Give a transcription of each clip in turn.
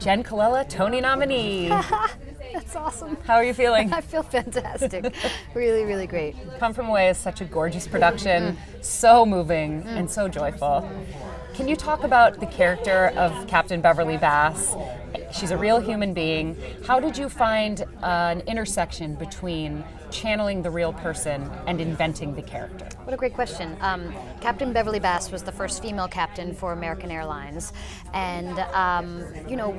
Jenn Colella, Tony nominee. That's awesome. How are you feeling? I feel fantastic. Really, really great. Come From Away is such a gorgeous production, so moving and so joyful. Can you talk about the character of Captain Beverly Bass? She's a real human being. How did you find an intersection between channeling the real person and inventing the character? What a great question. Captain Beverly Bass was the first female captain for American Airlines. And,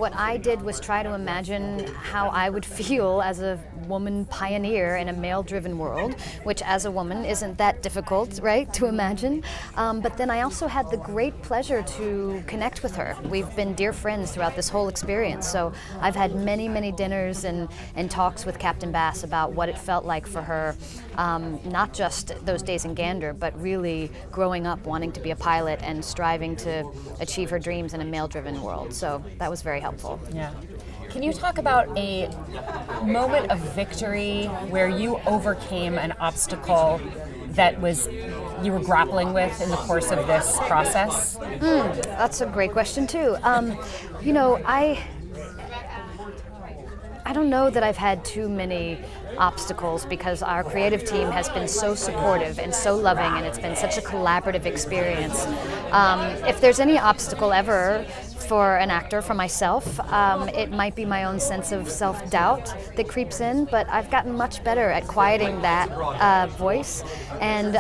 what I did was try to imagine how I would feel as a woman pioneer in a male-driven world, which as a woman isn't that difficult, right, to imagine. But then I also had the great pleasure to connect with her. We've been dear friends throughout this whole experience. So I've had many, many dinners and talks with Captain Bass about what it felt like for her, not just those days in Gander, but really growing up wanting to be a pilot and striving to achieve her dreams in a male-driven world. So that was very helpful. Yeah. Can you talk about a moment of victory where you overcame an obstacle that you were grappling with in the course of this process? That's a great question too. I don't know that I've had too many obstacles because our creative team has been so supportive and so loving, and it's been such a collaborative experience. If there's any obstacle ever for an actor, for myself, it might be my own sense of self-doubt that creeps in, but I've gotten much better at quieting that voice and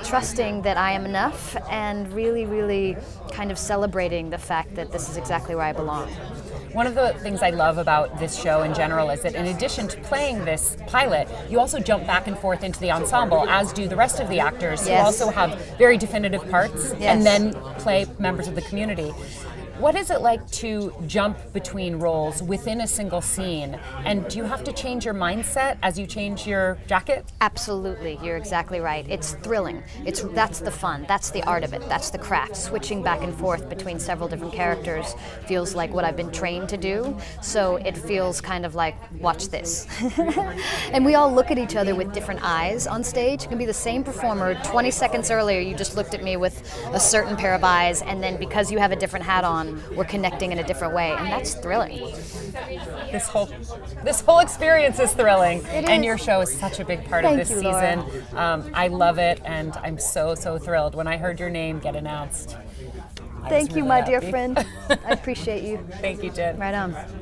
trusting that I am enough and really, really kind of celebrating the fact that this is exactly where I belong. One of the things I love about this show in general is that in addition to playing this pilot, you also jump back and forth into the ensemble, as do the rest of the actors who also have very definitive parts and then play members of the community. What is it like to jump between roles within a single scene? And do you have to change your mindset as you change your jacket? Absolutely, you're exactly right. It's thrilling. That's the fun. That's the art of it. That's the craft. Switching back and forth between several different characters feels like what I've been trained to do. So it feels kind of like, watch this. And we all look at each other with different eyes on stage. It can be the same performer. 20 seconds earlier, you just looked at me with a certain pair of eyes, and then because you have a different hat on, we're connecting in a different way, and that's thrilling. This whole experience is thrilling, and is. your show is such a big part of this season. I love it, and I'm so thrilled when I heard your name get announced. Thank you, my dear happy. friend. I appreciate you. Thank you, Jen. Right on.